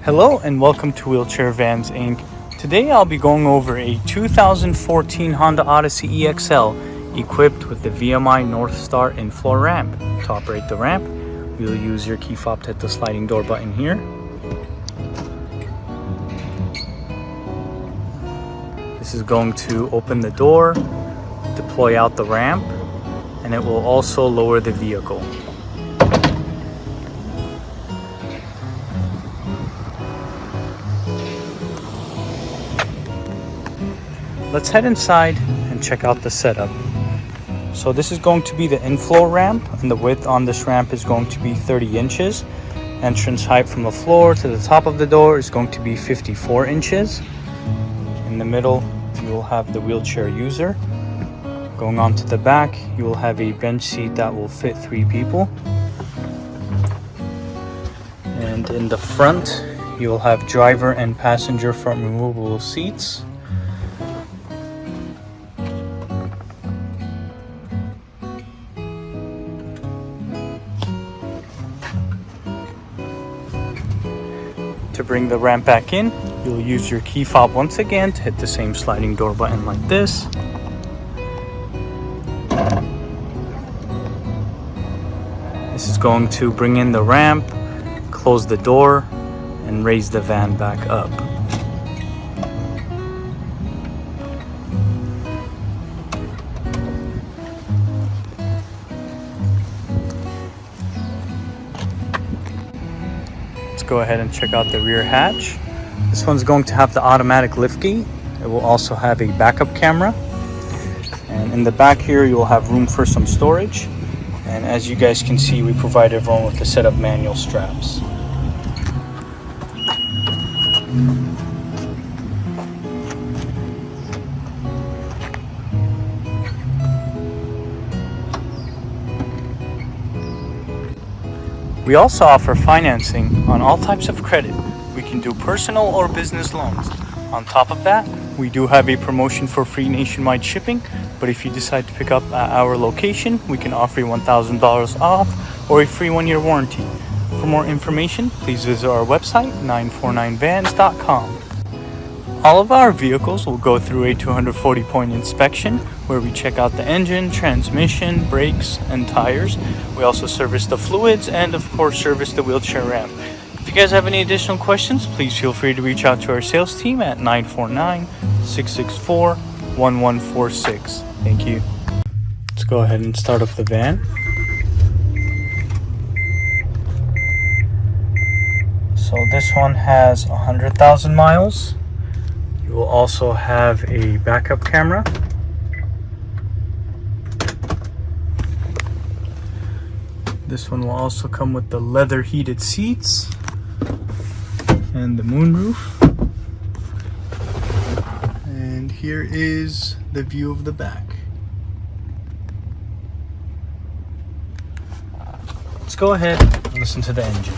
Hello and welcome to Wheelchair Vans Inc. Today I'll be going over a 2014 Honda Odyssey EXL equipped with the VMI North Star Infloor ramp. To operate the ramp, you'll use your key fob to hit the sliding door button here. This is going to open the door, deploy out the ramp, and it will also lower the vehicle. Let's head inside and check out the setup. So this is going to be the Infloor ramp, and the width on this ramp is going to be 30 inches. Entrance height from the floor to the top of the door is going to be 54 inches. In the middle, you will have the wheelchair user. Going on to the back, you will have a bench seat that will fit 3 people. And in the front, you will have driver and passenger front removable seats. To bring the ramp back in, you'll use your key fob once again to hit the same sliding door button like this. This is going to bring in the ramp, close the door, and raise the van back up. Go ahead and check out the rear hatch. This one's going to have the automatic liftgate. It will also have a backup camera, and in the back here you'll have room for some storage. And as you guys can see, we provide everyone with a set of manual straps. We also offer financing on all types of credit. We can do personal or business loans. On top of that, we do have a promotion for free nationwide shipping, but if you decide to pick up at our location, we can offer you $1,000 off or a free 1-year warranty. For more information, please visit our website, 949vans.com. All of our vehicles will go through a 240-point inspection where we check out the engine, transmission, brakes, and tires. We also service the fluids and, of course, service the wheelchair ramp. If you guys have any additional questions, please feel free to reach out to our sales team at 949-664-1146. Thank you. Let's go ahead and start up the van. So this one has 100,000 miles. You will also have a backup camera. This one will also come with the leather heated seats and the moonroof. And here is the view of the back. Let's go ahead and listen to the engine.